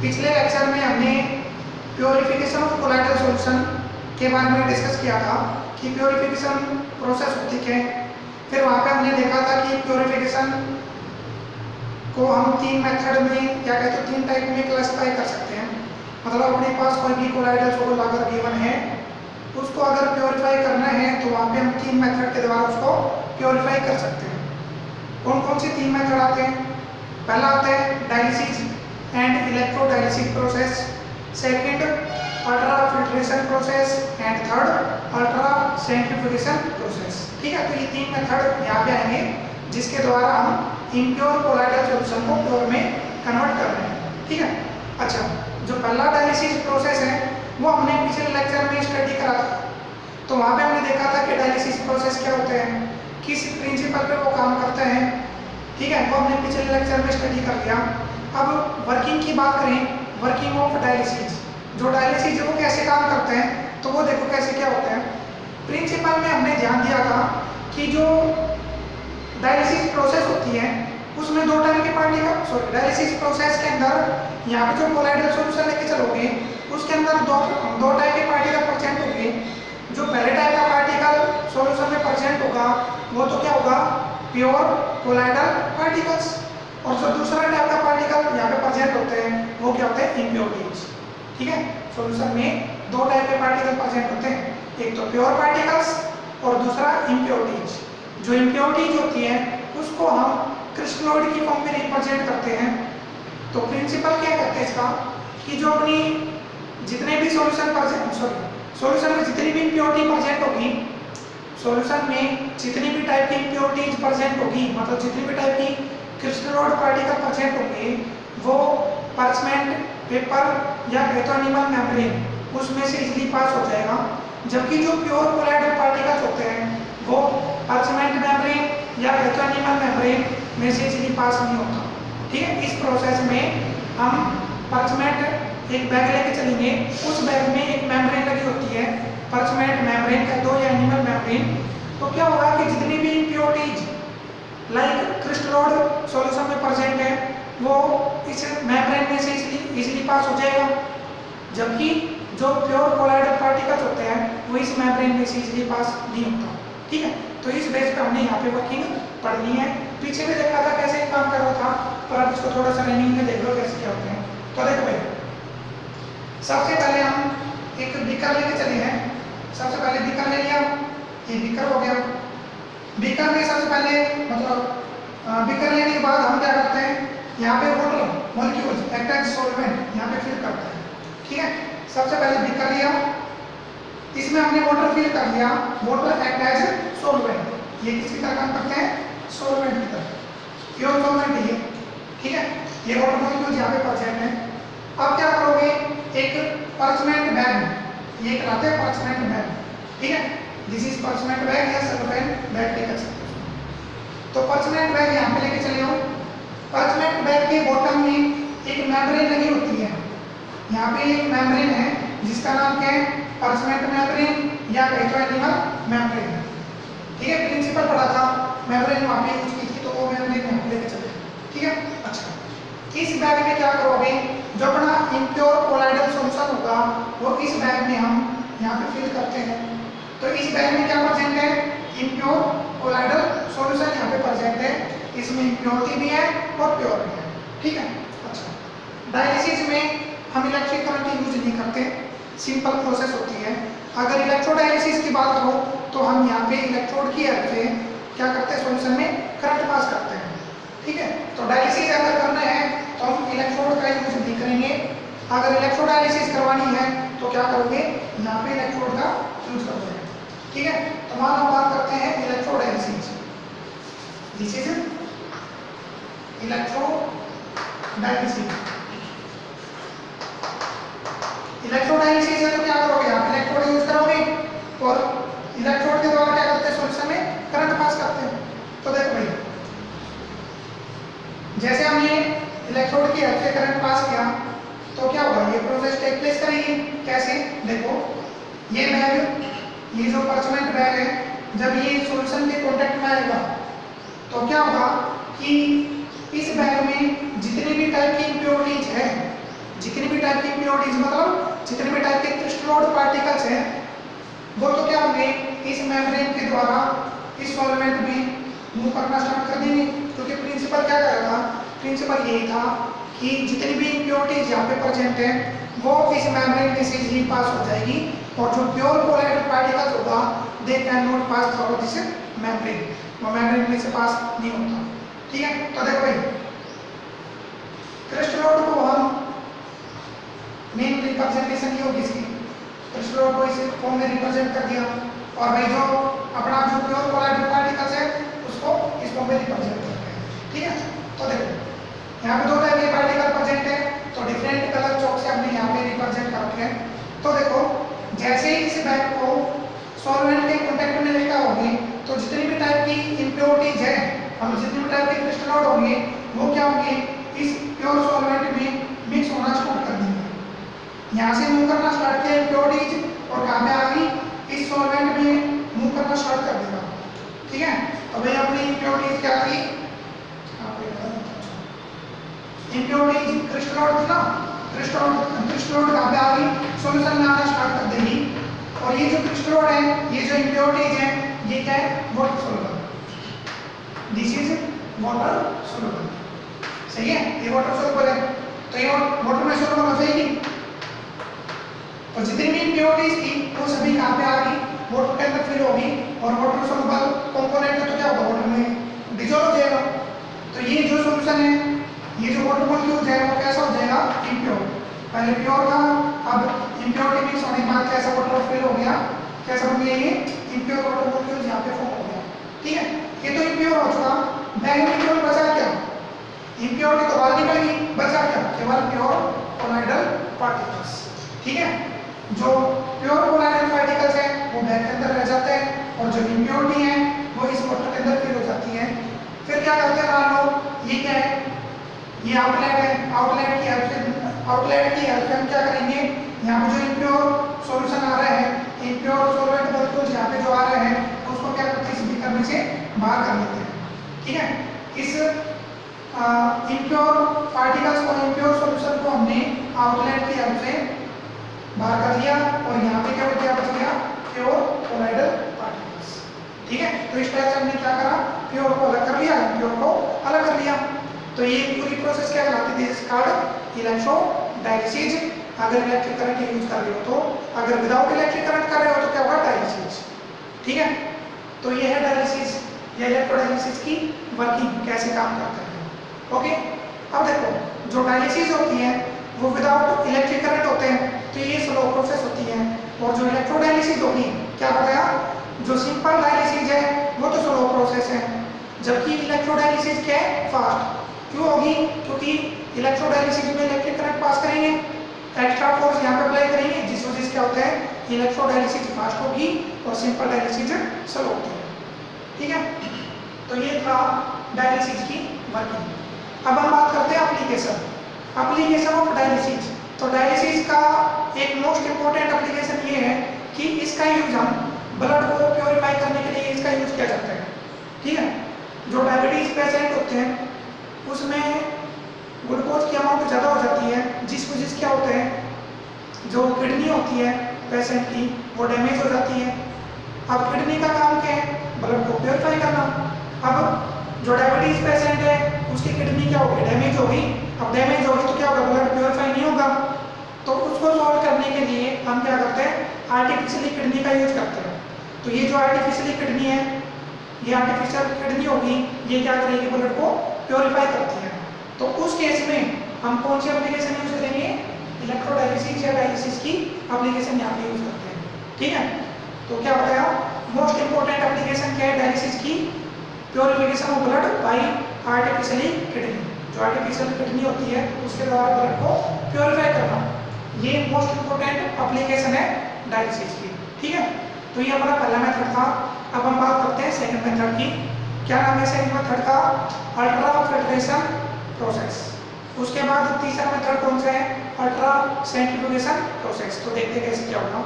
पिछले लेक्चर में हमने प्योरिफिकेशन ऑफ कोलाइडल सॉल्यूशन के बारे में डिस्कस किया था कि प्योरिफिकेशन प्रोसेस होती है। फिर वहाँ पे हमने देखा था कि प्योरिफिकेशन को हम तीन मेथड में या कहते हैं तीन टाइप में क्लासिफाई कर सकते हैं। मतलब अपने पास कोई भी कोलाइडल सॉल्यूशन अगर गिवन है, उसको अगर प्योरीफाई करना है तो वहाँ पे हम तीन मेथड के द्वारा उसको प्योरीफाई कर सकते हैं। कौन कौन से तीन मेथड आते हैं? पहला आता है dialysis and electrodialysis process, second ultra filtration process and third ultra centrifugation process. ठीक है, तो ये तीन मेथड यहाँ पे आएंगे जिसके द्वारा हम इम्प्योर कोलाइडल सॉल्यूशन को प्योर में कन्वर्ट कर रहे हैं। ठीक है, अच्छा, जो पहला डायलिसिस प्रोसेस है वो हमने पिछले लेक्चर में स्टडी करा था। तो वहाँ पे हमने देखा था कि डायलिसिस प्रोसेस क्या होते हैं, किस प्रिंसिपल पे वो काम करते हैं। ठीक है, वो हमने पिछले लेक्चर में स्टडी कर लिया। अब वर्किंग की बात करें, वर्किंग ऑफ डायलिसिस, जो डायलिसिस वो कैसे काम करते हैं, तो वो देखो कैसे क्या होते हैं। प्रिंसिपल में हमने ध्यान दिया था कि जो डायलिसिस प्रोसेस होती है उसमें दो टाइप के पार्टिकल, डायलिसिस प्रोसेस के अंदर यहाँ पे जो कोलाइडल सॉल्यूशन लेके चलोगे उसके अंदर दो टाइप के पार्टिकल प्रेजेंट होंगे। जो पहले टाइप का पार्टिकल सॉल्यूशन में प्रेजेंट होगा वो तो क्या होगा, प्योर कोलाइडल पार्टिकल्स, और जो दूसरा टाइप का पार्टिकल यहाँ पे प्रेजेंट होते हैं वो क्या होते हैं, इम्प्योरिटीज। ठीक है, सॉल्यूशन में दो टाइप के पार्टिकल प्रेजेंट होते हैं, एक तो प्योर पार्टिकल्स और दूसरा इम्प्योरिटीज। जो इम्प्योरिटीज होती है उसको हम क्रिस्टलोइड की फॉर्म में रिप्रेजेंट करते हैं। तो प्रिंसिपल क्या कहते हैं इसका कि जो अपनी जितने भी सॉल्यूशन में जितनी भी इम्प्योरिटी प्रेजेंट होगी, सॉल्यूशन में जितनी भी टाइप की इम्प्योरिटीज प्रेजेंट होगी, मतलब जितनी भी टाइप की क्रिस्टलोइड पार्टिकल प्रेजेंट होंगे वो पार्चमेंट पेपर या एनिमल मेम्ब्रेन उसमें से इजीली पास हो जाएगा। जबकि जो प्योर कोलाइडल पार्टिकल्स होते हैं वो पार्चमेंट मेम्ब्रेन या एनिमल मेम्ब्रेन में से इजीली पास नहीं होता। ठीक है, इस प्रोसेस में हम पार्चमेंट एक बैग लेके चलेंगे, उस बैग में एक मेम्ब्रेन लगी होती है, पार्चमेंट मेम्ब्रेन का दो या एनिमल मेम्ब्रेन। तो क्या होगा कि जितनी भी इम्प्योरिटीज लाइक क्रिस्टलोइड सॉल्यूशन में प्रेजेंट है वो इस मेम्ब्रेन में से इजीली पास हो जाएगा। जबकि जो प्योर कोलाइडल पार्टिकल्स होते हैं वो इस मेम्ब्रेन में से इजीली पास नहीं होता। ठीक है, तो इस बेस पे हमने यहाँ पे वर्किंग पढ़नी है। पीछे में देखा था कैसे काम कर रहा था, पर अब इसको थोड़ा सा रनिंग में देख लो कैसे क्या होते हैं। तो देखो भाई, सबसे पहले हम एक बीकर लेके चले हैं। सबसे पहले बीकर ले लिया, ये बीकर हो गया। बीकर में सबसे पहले मतलब बीकर लेने के बाद हम क्या करते हैं, यहाँ पे water molecules act as solvent यहाँ पे फिल करते हैं। ठीक है, सबसे पहले बीकर लिया, इसमें हमने वाटर फिल कर लिया, वाटर एक्ट एज सॉल्वेंट। ये किसकी तरह काम करते हैं, सॉल्वेंट की तरह, प्योर सॉल्वेंट है ये। ठीक है, ये वाटर मॉलिक्यूल्स यहाँ पे प्रेजेंट है। अब क्या करोगे, एक पार्चमेंट बैग, ये कहलाते हैं पार्चमेंट बैग। ठीक है, दिस इज पार्चमेंट बैग या सेलोफेन बैग कह सकते हो। तो पार्चमेंट बैग यहाँ पे लेके चले हो। पार्चमेंट बैग के बॉटम में एक मेम्ब्रेन लगी होती है। यहाँ पे एक मेम्ब्रेन है जिसका नाम क्या है, पार्चमेंट मेम्ब्रेन या एनिमल मेम्ब्रेन। ठीक है, प्रिंसिपल पढ़ा था, मेम्ब्रेन वहाँ पे यूज की थी तो वो मेम्ब्रेन यहाँ पे लेके चले। ठीक है, अच्छा, इस बैग में क्या करोगे, जो अपना इम्प्योर कोलाइडल सॉल्यूशन होगा वो इस बैग में हम यहाँ पे फिल करते हैं। तो इस बैग में क्या प्रेजेंट है, इम्प्योर कोलाइडल सॉल्यूशन यहाँ पे प्रेजेंट है। इसमें इम्प्योरिटी भी है और प्योर भी है। ठीक है, अच्छा, डायलिसिस में हम इलेक्ट्रिक करंट यूज नहीं करते, सिंपल प्रोसेस होती है। अगर इलेक्ट्रोडायलिसिस की बात करो तो हम यहाँ पे इलेक्ट्रोड की हेल्प से क्या करते हैं, सॉल्यूशन में करंट पास करते हैं। ठीक है, तो डायलिसिस अगर करना है तो हम इलेक्ट्रोड का यूज नहीं करेंगे। अगर इलेक्ट्रोडायलिसिस करवानी है तो क्या करोगे, यहाँ पे इलेक्ट्रोड का यूज करोगे। ठीक है, तो मान हम बात करते हैं electrodialysis. This is electrodialysis. Electrodialysis है तो क्या करोगे, आप इलेक्ट्रोड यूज करोगे और इलेक्ट्रोड के द्वारा क्या करते हैं, सॉल्यूशन में करंट पास करते हैं। तो देखो भाई, जैसे हमने इलेक्ट्रोड की हेल्प से करंट पास किया तो क्या होगा, ये प्रोसेस टेक प्लेस करेगी। कैसे, देखो ये बैग, ये जो पार्चमेंट बैग है, जब ये सॉल्यूशन के कांटेक्ट में आएगा तो क्या होगा कि इस बैग में जितनी भी टाइप की इम्प्योरिटीज है, जितनी भी टाइप की इम्प्योरिटीज मतलब जितने भी टाइप के क्रिस्टलोइड पार्टिकल्स हैं वो तो क्या होंगे इस मेम्ब्रेन के द्वारा इस सॉल्वेंट में मूव करना स्टार्ट कर देंगे, क्योंकि प्रिंसिपल क्या कर रहा था, प्रिंसिपल यही था कि जितनी भी इम्प्योरिटीज यहाँ पे प्रेजेंट है वो इस मेम्ब्रेन में से ही पास हो जाएगी और जो प्योर कोलाइडल पार्टिकल्स होगा they can not pass through this membrane, वो मेम्ब्रेन में से पास नहीं होता। ठीक है, तो देखो भाई क्रिस्टलोइड को हम मेन रिप्रेजेंटेशन की होगी इसकी, क्रिस्टलोइड को इस फॉर्म में रिप्रेजेंट कर दिया और भाई जो अपना जो प्योर कोलाइडल पार्टिकल्स है उसको इस फॉर्म में रिप्रेजेंट करते हैं। ठीक है, तो देखो यहाँ पे दो टाइप के पार्टिकल प्रेजेंट है तो डिफरेंट कलर चौक से हमने यहाँ पे रिप्रेजेंट कर रखे हैं। तो देखो जैसे ही इस बैग को सॉल्वेंट के कांटेक्ट में लेकर होगी तो जितनी भी टाइप की इम्प्योरिटीज है और जितनी भी टाइप के क्रिस्टलोइड होंगे वो क्या होंगे इस प्योर सॉल्वेंट में मिक्स होना स्टार्ट कर देंगे। यहाँ से मूव करना स्टार्ट किया इम्प्योरिटीज और कहाँ पे आ गई इस सॉल्वेंट में मूव करना स्टार्ट कर देगा। ठीक है, तो भाई अपनी इम्प्योरिटीज क्या थी, इम्प्योरिटीज क्रिस्टलोइड थी ना, क्रिस्टलोइड कहाँ पे आ गई सॉल्यूशन में आना स्टार्ट कर देगी और ये जो क्रिस्टलोइड है ये जो इम्प्योरिटीज है ये क्या है water soluble, this is water soluble. सही है, ये वाटर सोल्यूबल है तो ये वाटर में सोल्यूबल हो जाएगी। तो जितनी भी इम्प्योरिटीज थी वो सभी कहाँ पे आ गई वाटर के अंदर फिल होगी और वाटर सोल्यूबल कंपोनेंट है तो क्या होगा वाटर में डिसॉल्व हो जाएगा। तो ये जो सॉल्यूशन है ये जो वाटर मॉलिक्यूल है वो कैसा हो जाएगा इम्प्योर, पहले प्योर था अब इम्प्योरिटी मिक्स होने के बाद कैसा वाटर फिल हो गया, कैसा हो गया ये इम्प्योर वाटर मॉलिक्यूल यहाँ पे फॉर्म हो गया। ठीक है, ये तो इम्प्योर हो चुका, बैग में केवल बचा क्या, इम्प्योरिटी तो बाहर निकल गई, बचा क्या केवल प्योर कोलाइडल पार्टिकल्स। ठीक है, जो प्योर कोलाइडल पार्टिकल्स हैं वो बैग के अंदर रह जाते हैं और जो इम्प्योरिटी है वो इस वाटर के अंदर फिल हो जाती है। फिर क्या करते हैं मान लो ये क्या है, ये आउटलेट है, आउटलेट की हेल्प से हम क्या करेंगे यहाँ पे जो इम्प्योर सॉल्यूशन आ रहा है इम्प्योर सॉल्वेंट मॉलिक्यूल्स यहाँ पे जो आ रहे हैं उसको क्या करते हैं इस बीकर में से बाहर कर लेते हैं। ठीक है, इस इम्प्योर पार्टिकल्स को इम्प्योर सॉल्यूशन को हमने आउटलेट की हेल्प से बाहर कर दिया और यहाँ पे क्या बच गया प्योर कोलाइडल पार्टिकल्स। ठीक है, तो इस तरह से हमने क्या करा प्योर को अलग कर लिया, इम्प्योर को अलग कर लिया। तो ये पूरी प्रोसेस क्या कहलाती है, दिस इज कॉल्ड इलेक्ट्रोडायलिसिस। अगर इलेक्ट्रिक करंट यूज कर रहे हो तो, अगर विदाउट इलेक्ट्रिक करंट कर रहे हो तो क्या होगा डायलिसिस। ठीक है, तो ये है डायलिसिस या इलेक्ट्रोडायलिसिस की वर्किंग कैसे काम करता है। ओके, अब देखो जो डायलिसिस होती है वो विदाउट इलेक्ट्रिक करंट होते हैं तो ये स्लो प्रोसेस होती है और जो इलेक्ट्रोडायलिसिस होगी क्या बताया जो सिंपल डायलिसिस है वो तो स्लो प्रोसेस है जबकि इलेक्ट्रोडायलिसिस क्या है फास्ट। क्यों होगी, क्योंकि इलेक्ट्रोडायलिसिस में इलेक्ट्रिक करंट पास करेंगे, एक्स्ट्रा फोर्स यहाँ पे अप्लाई करेंगे जिस वजह से क्या होता है इलेक्ट्रोडायलिसिस फास्ट होगी और सिंपल डायलिसिस स्लो होती है। ठीक है, तो ये था डायलिसिस की वर्किंग। अब हम बात करते हैं एप्लीकेशन ऑफ डायलिसिस। तो डायलिसिस का एक मोस्ट इंपोर्टेंट एप्लीकेशन ये है कि इसका यूज हम ब्लड को प्योरीफाई करने के लिए इसका यूज किया जाता है। ठीक है, जो डायबिटीज पेशेंट होते हैं उसमें ग्लूकोज की अमाउंट ज़्यादा हो जाती है जिस वजह से क्या होता है जो किडनी होती है पेशेंट की वो डैमेज हो जाती है। अब किडनी का काम क्या है ब्लड को प्योरीफाई करना। अब जो डायबिटीज पेशेंट है उसकी किडनी क्या होगी डैमेज होगी, अब डैमेज होगी तो क्या होगा ब्लड प्योरीफाई नहीं होगा। तो उसको सॉल्व करने के लिए हम क्या करते हैं आर्टिफिशियली किडनी का यूज करते हैं। तो ये जो आर्टिफिशियली किडनी है ये आर्टिफिशियल किडनी होगी ये क्या करेगी ब्लड को प्योरीफाई करती है। तो उस केस में हम कौन सी एप्लीकेशन यूज करेंगे इलेक्ट्रोडायलिसिस या डायलिसिस की एप्लीकेशन यहाँ पे यूज करते हैं। ठीक है, तो क्या बताया मोस्ट इंपोर्टेंट एप्लीकेशन क्या है डायलिसिस की purification of blood bye artificially kidney. जो आर्टिफिशियल किडनी होती है उसके द्वारा ब्लड को प्योरीफाई करना ये मोस्ट इंपोर्टेंट एप्लीकेशन है डायलिसिस की। ठीक है, तो ये हमारा पहला मेथड था। अब हम बात करते हैं सेकंड मेथड की। क्या नाम है सेकंड मेथड का अल्ट्रा फिल्ट्रेशन प्रोसेस। उसके बाद तीसरा मेथड कौन सा है अल्ट्रा सेंट्रीफ्यूगेशन प्रोसेस। तो देखते हैं कैसे क्या होगा।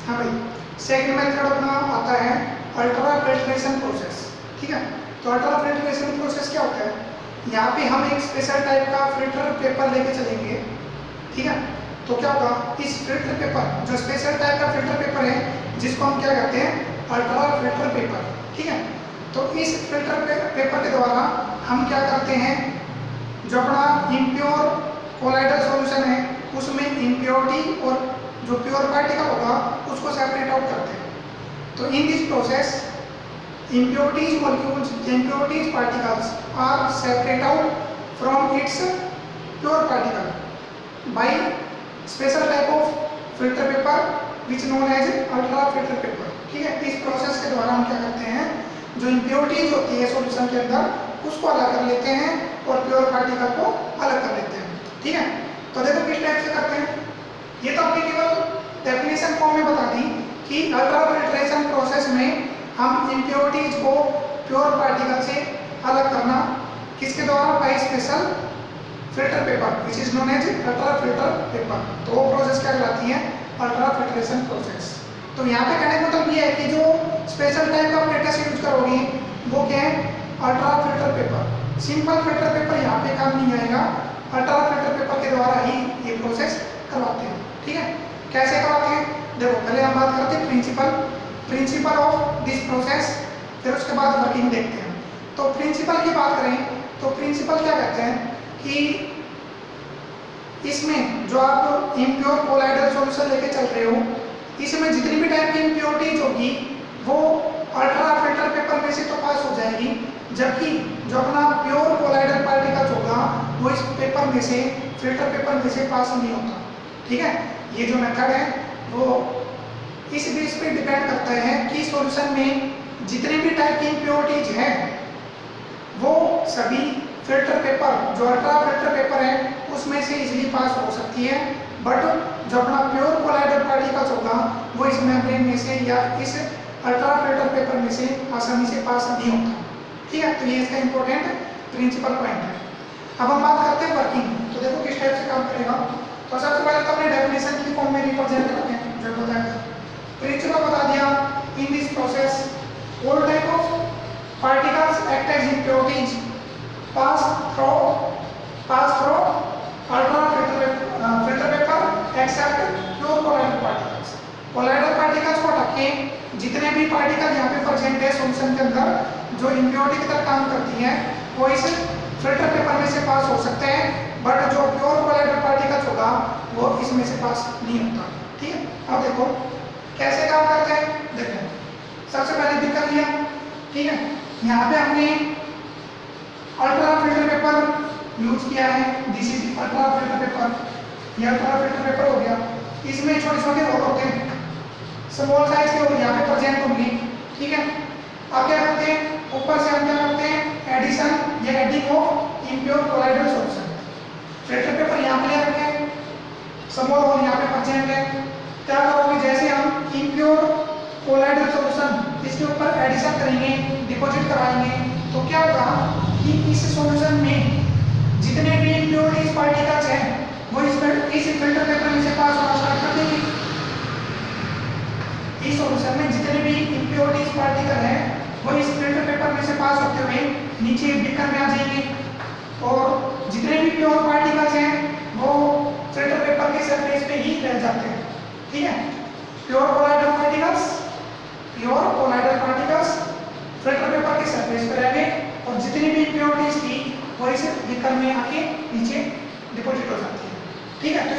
हाँ भाई, सेकंड मेथड अपना आता है अल्ट्रा फिल्ट्रेशन प्रोसेस। ठीक है, तो अल्ट्रा फिल्ट्रेशन प्रोसेस क्या होता है, यहाँ पे हम एक स्पेशल टाइप का फिल्टर पेपर लेके चलेंगे। ठीक है, तो क्या होगा, इस फिल्टर पेपर, जो स्पेशल टाइप का फिल्टर पेपर है जिसको हम क्या कहते हैं, अल्ट्रा फिल्टर पेपर। ठीक है, तो इस फिल्टर पेपर के द्वारा हम क्या करते हैं, जो अपना इम्प्योर कोलाइडल सॉल्यूशन है उसमें इम्प्योरिटी और जो प्योर पार्टिकल होगा उसको सेपरेट आउट करते हैं। तो इन this process impurities molecules, impurities particles are separated out from its pure particle by special type of filter paper which known as ultra filter paper। ठीक है, इस प्रोसेस के द्वारा हम क्या करते हैं, जो इम्प्योरिटीज होती है सॉल्यूशन के अंदर उसको अलग कर लेते हैं और प्योर पार्टिकल को अलग कर लेते हैं। ठीक है, तो देखो किस टाइप से करते हैं, ये तो आपने केवल डेफिनेशन फॉर्म में बता दी कि अल्ट्रा फिल्ट्रेशन प्रोसेस में हम इम्प्योरिटीज को प्योर पार्टिकल से अलग करना किसके द्वारा, by special filter paper which is known as ultra filter paper. तो वो प्रोसेस क्या कहलाती है, अल्ट्रा फिल्ट्रेशन प्रोसेस। तो यहाँ पे कहने का मतलब ये है कि जो स्पेशल टाइप का प्लेटस यूज करोगे वो क्या है, ultra filter paper. Simple filter paper यहाँ पे काम नहीं आएगा, अल्ट्रा फिल्टर पेपर के द्वारा ही ये प्रोसेस करवाते हैं। ठीक है, कैसे करवाते हैं, देखो पहले हम बात करते हैं प्रिंसिपल ऑफ दिस प्रोसेस, फिर उसके बाद वर्किंग देखते हैं। तो प्रिंसिपल की बात करें तो प्रिंसिपल क्या कहते हैं कि इसमें जो आप इम्प्योर कोलाइडल सॉल्यूशन लेके चल रहे हो, इसमें जितनी भी टाइप की इम्प्योरिटीज होगी वो अल्ट्रा फिल्टर पेपर में से तो पास हो जाएगी, जबकि जो अपना प्योर कोलाइडल पार्टिकल्स होगा वो इस पेपर में से, फिल्टर पेपर में से पास नहीं होता। ठीक है, ये जो मेथड है वो इस बेस पे डिपेंड करता है कि सॉल्यूशन में जितने भी टाइप की इम्प्योरिटीज हैं वो सभी फिल्टर पेपर, जो अल्ट्रा फिल्टर पेपर है उसमें से इजीली पास हो सकती है, बट जो अपना प्योर कोलाइडल पार्टिकल्स होगा वो इस मेम्ब्रेन में से या इस अल्ट्रा फिल्टर पेपर में से आसानी से पास नहीं होता। ठीक है, तो ये इसका इंपॉर्टेंट प्रिंसिपल पॉइंट है। अब हम बात करते हैं वर्किंग, तो देखो किस टाइप से काम करेगा। तो सबसे पहले तो अपने डेफिनेशन की फॉर्म में रिप्रेजेंट करते हैं, जो बताएगा प्रिंसिपल बता दिया, in this process all type of particles act as impurities pass through ultra filter paper except pure colloidal particles. Colloidal particles को हटा के जितने भी पार्टिकल यहाँ पे प्रेजेंट है सॉल्यूशन के अंदर जो इम्प्योरिटी की तरह काम करती हैं वो इस फिल्टर पेपर में से पास हो सकते हैं, बट जो प्योर कोलाइडल पार्टिकल्स होगा वो इसमें से पास नहीं होता। ठीक है, अब देखो कैसे काम करते हैं, देखो सबसे पहले भी कर लिया। ठीक है, यहाँ पे हमने अल्ट्रा फिल्टर पेपर यूज किया है, this is ultra filter paper, ये अल्ट्रा फिल्टर पेपर हो गया। इसमें छोटे छोटे होल होते हैं, स्मॉल साइज के होल यहाँ पे प्रेजेंट होंगे। ठीक है, अब क्या करते हैं, ऊपर से हम क्या करते हैं, एडिशन या adding of impure colloidal solution. Filter paper यहाँ पे ले रखे हैं, स्मॉल होल यहाँ पे प्रेजेंट है, क्या करोगे, जैसे हम इम्प्योर कोलाइडल सॉल्यूशन इसके ऊपर एडिशन करेंगे, डिपॉजिट कराएंगे, तो क्या होगा कि इस सॉल्यूशन में जितने भी इम्प्योरिटीज पार्टिकल्स हैं वो इस फिल्टर पेपर में से पास होना स्टार्ट कर देंगे। इस सॉल्यूशन में जितने भी इम्प्योरिटीज पार्टिकल हैं वो इस फिल्टर पेपर में से पास होते हुए नीचे बीकर में आ जाएंगे, और जितने भी प्योर पार्टिकल्स हैं वो फिल्टर पेपर के सरफेस पे ही रह जाते हैं। ठीक है, pure colloidal particles filter paper के सरफेस पे रह गए, और जितनी भी इम्प्योरिटीज थी वो इस बीकर में आके नीचे डिपॉजिट हो जाती है। ठीक है, तो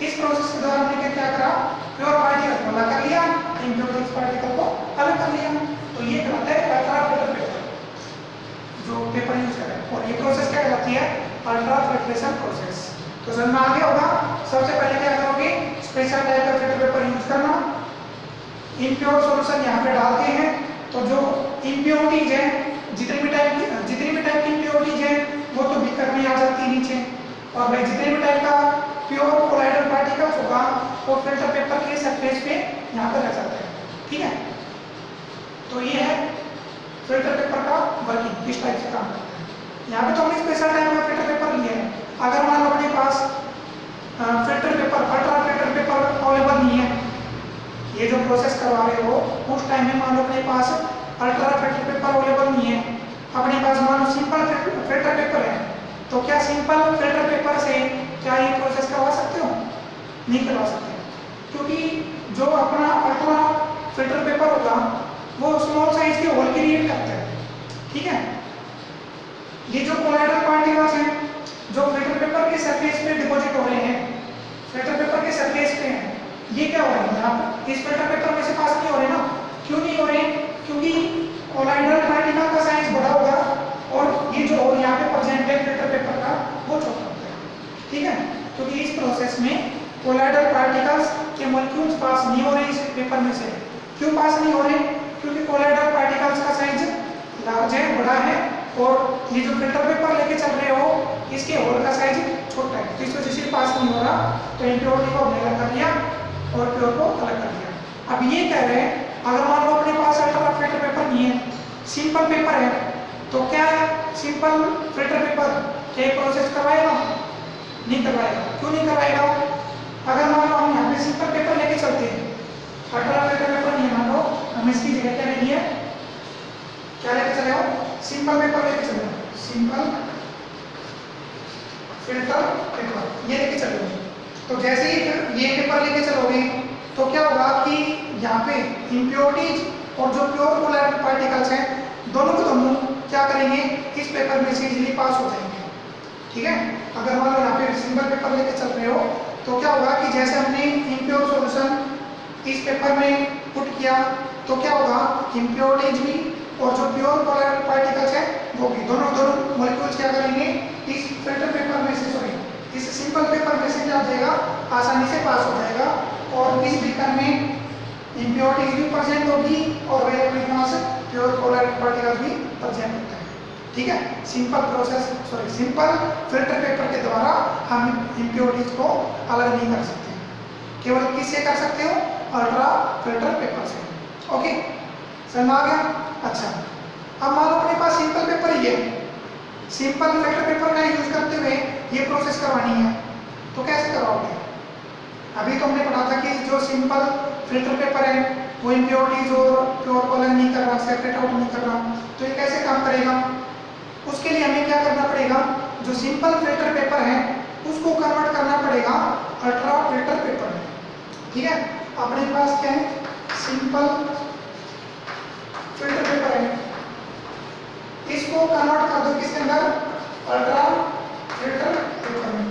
इस प्रोसेस के दौरान हमने क्या करा, प्योर पार्टिकल को अलग कर लिया, इम्प्योरिटीज पार्टिकल को अलग कर लिया, तो ये कहलाता है अल्ट्रा फिल्टर पेपर जो पेपर यूज कर रहे हैं। और ये प्रोसेस क्या कहलाती है, अल्ट्रा फिल्ट्रेशन प्रोसेस। तो समझ में आ गया होगा। सबसे पहले क्या करोगे, स्पेशल टाइप का फिल्टर पेपर यूज करना, इम्प्योर सॉल्यूशन यहाँ पे डालते हैं, तो जो इम्प्योरिटीज है जितनी भी टाइप की इम्प्योरिटीज है वो तो बीकर में आ जाती है नीचे, और भाई जितने भी टाइप का प्योर कोलाइडल पार्टिकल्स होगा वो फिल्टर पेपर के सरफेस पे यहाँ पर रह जाता है। ठीक है, तो ये है फिल्टर पेपर का वर्किंग, किस टाइप से काम करता है। यहाँ पे तो हमने स्पेशल टाइप का फिल्टर पेपर लिया है। अगर मान लो अपने pass filter paper, ultra filter paper available नहीं है, ये जो प्रोसेस करवा रहे हो उस टाइम में मान लो अपने पास अल्ट्रा फिल्टर पेपर अवेलेबल नहीं है, अपने पास मान लो सिंपल फिल्टर पेपर है, तो क्या सिंपल फिल्टर पेपर से क्या ये प्रोसेस करवा सकते हो? नहीं करवा सकते, क्योंकि जो अपना अल्ट्रा फिल्टर पेपर होगा वो स्मॉल साइज के होल क्रिएट करता है। ठीक है, ये जो कोलाइडल पार्टिकल्स हैं जो फिल्टर पेपर के सरफेस पे डिपॉजिट हो रहे हैं, फिल्टर पेपर के सरफेस पे हैं, ये क्या हो रहा है? यहाँ पर इस फिल्टर पेपर में से पास नहीं हो रहे ना। क्यों नहीं हो रहे? क्योंकि कोलाइडल पार्टिकल का साइज बड़ा होगा और ये जो होल यहाँ पे प्रेजेंट है फिल्टर पेपर का वो छोटा होता है। ठीक है, क्योंकि इस प्रोसेस में कोलाइडल पार्टिकल्स के मॉलिक्यूल्स पास नहीं हो रहे इस पेपर में से। क्यों पास नहीं हो रहे? क्योंकि कोलाइडल पार्टिकल्स का साइज लार्ज है, बड़ा है, और ये जो फिल्टर पेपर लेके चल रहे हो इसके होल का साइज छोटा है, तो इस वजह से पास नहीं हो रहा। तो इम्प्योरिटी को हमने अलग कर दिया और प्योर को अलग कर दिया। अब ये कह रहे हैं अगर मान लो अपने पास अल्ट्रा फिल्टर पेपर नहीं है, सिंपल पेपर है, तो क्या सिंपल फिल्टर पेपर क्या प्रोसेस करवाएगा? नहीं करवाएगा। क्यों नहीं करवाएगा? अगर मान लो हम यहाँ पे सिंपल पेपर लेके चलते हैं, अल्ट्रा फिल्टर पेपर नहीं मान लो, हम इसकी जगह क्या लेंगे? क्या लेके चले हो? सिंपल पेपर लेके चले हो, सिंपल फिल्टर पेपर ये लेके चले हो। तो जैसे ही ये पेपर लेके चलोगे तो क्या होगा कि यहाँ पे इम्प्योरिटीज और जो प्योर कोलाइडल पार्टिकल्स हैं दोनों को दोनों क्या करेंगे? इस पेपर में से इजीली पास हो जाएंगे। ठीक है, अगर मान लो यहाँ पे सिंपल पेपर लेके चल रहे हो तो क्या होगा कि जैसे हमने इम्प्योर सॉल्यूशन इस पेपर में पुट किया तो क्या होगा? इम्प्योरिटीज भी और जो प्योर कोलाइडल पार्टिकल्स है वो भी दोनों मॉलिक्यूल्स क्या करेंगे? इस फिल्टर पेपर में से इस सिंपल पेपर में से क्या हो जाएगा? आसानी से पास हो जाएगा और इस बीकर में इम्प्योरिटीज भी प्रेजेंट होगी और वे अपने पास प्योर कोलाइडल पार्टिकल्स भी प्रेजेंट होते हैं। ठीक है, सिंपल फिल्टर पेपर के द्वारा हम इम्प्योरिटीज को अलग नहीं कर सकते, केवल किससे कर सकते हो? अल्ट्रा फिल्टर पेपर से। ओके, समझ आ गया? अच्छा, अब मान लो अपने पास सिंपल पेपर ही है, सिंपल फिल्टर पेपर का यूज करते हुए ये प्रोसेस करवानी है, तो कैसे करवाओगे? अभी तो हमने पढ़ा था कि जो सिंपल फिल्टर पेपर है वो इम्प्योरिटीज और प्योर को अलग नहीं कर रहा, सेपरेट आउट नहीं कर रहा, तो ये कैसे काम करेगा? उसके लिए हमें क्या करना पड़ेगा? जो सिंपल फिल्टर पेपर है उसको कन्वर्ट करना पड़ेगा अल्ट्रा फिल्टर पेपर में। ठीक है, अपने पास क्या है? सिंपल फिल्टर पेपर है, इसको कन्वर्ट कर दो किसके अंदर? अल्ट्रा फिल्टर पेपर में।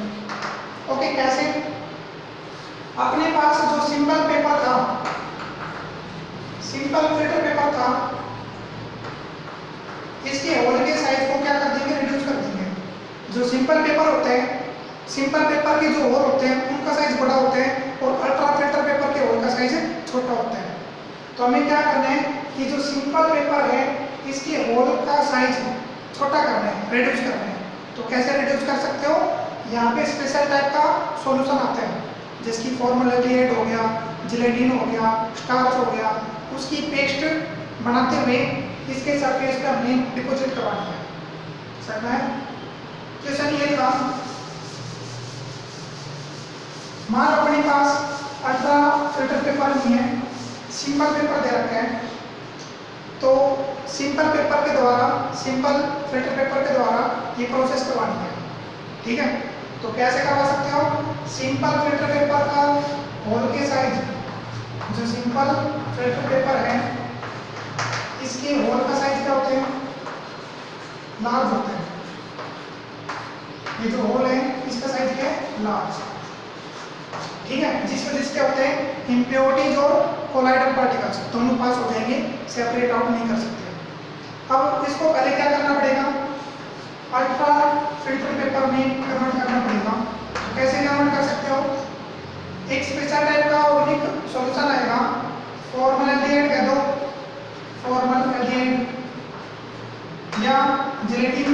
ओके, कैसे? अपने पास जो सिंपल पेपर था, सिंपल फिल्टर पेपर था, इसके होल के साइज को क्या कर देंगे? रिड्यूस कर देंगे। जो सिंपल पेपर होते हैं, सिंपल पेपर के जो होल होते हैं उनका साइज बड़ा होता है और अल्ट्रा फिल्टर पेपर के होल का साइज छोटा होता है। तो हमें क्या करना है कि जो सिंपल पेपर है इसके होल का साइज छोटा करना है, रिड्यूस करना है। तो कैसे रिड्यूस कर सकते हो? यहाँ पे स्पेशल टाइप का सॉल्यूशन आता है जिसकी फॉर्मल्डिहाइड हो गया, जिलेटिन हो गया, स्टार्च हो गया, उसकी पेस्ट बनाते हुए इसके सरफेस पे हमने डिपॉजिट करवानी है। समझ है? क्वेश्चन ये था, मान लो अपने पास अल्ट्रा फिल्टर पेपर नहीं है, सिंपल पेपर दे रखा है, तो सिंपल पेपर के द्वारा, सिंपल फिल्टर पेपर के द्वारा ये प्रोसेस करवानी है। ठीक है, तो कैसे करवा सकते हो? सिंपल फिल्टर पेपर का होल के साइज, जो सिंपल फिल्टर पेपर है इसके होल का साइज क्या होते हैं? लार्ज होते हैं। ये जो होल है इसका साइज क्या है? लार्ज। ठीक है, जिस वजह से क्या होते हैं? इम्प्योरिटीज और कोलाइडल पार्टिकल्स दोनों पास हो जाएंगे, सेपरेट आउट नहीं कर सकते। अब इसको पहले क्या करना पड़ेगा? अल्ट्रा फिल्टर पेपर में कन्वर्ट करना पड़ेगा। तो कैसे कन्वर्ट कर सकते हो? एक स्पेशल टाइप का ऑर्गेनिक सॉल्यूशन आएगा, फॉर्मल्डिहाइड कह दो, फॉर्मल्डिहाइड या जिलेटिन,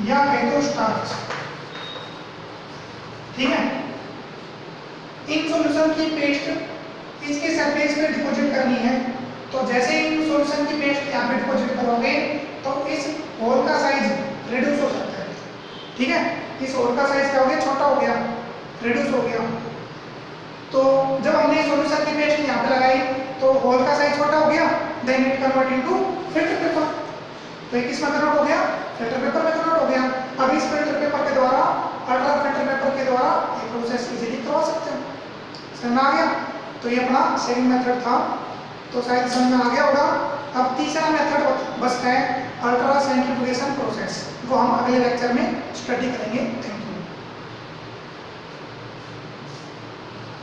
या कह दो स्टार्च। ठीक है, इन सॉल्यूशन की पेस्ट इसके सरफेस पे डिपॉजिट करनी है। तो जैसे ही इन सॉल्यूशन की पेस्ट यहाँ पे डिपॉजिट करोगे तो इस होल का साइज रिड्यूस हो सकता है। ठीक है, इस होल का साइज क्या हो गया? छोटा हो गया, रिड्यूस हो गया। तो जब हमने सॉल्यूशन की पेस्ट यहाँ पे लगाई तो होल का साइज छोटा हो गया, then it convert into filter paper. तो ये किस में कन्वर्ट हो गया? फिल्टर पेपर में कन्वर्ट हो गया। अब इस फिल्टर पेपर के द्वारा, अल्ट्रा फिल्टर पेपर के द्वारा ये प्रोसेस इजीली करवा सकते हैं। समझ में आ गया? तो ये अपना सेकंड मेथड था, तो शायद समझ में आ गया होगा। अब तीसरा मेथड बचता है अल्ट्रा सेंट्रीफ्यूगेशन प्रोसेस, वो हम अगले लेक्चर में स्टडी करेंगे।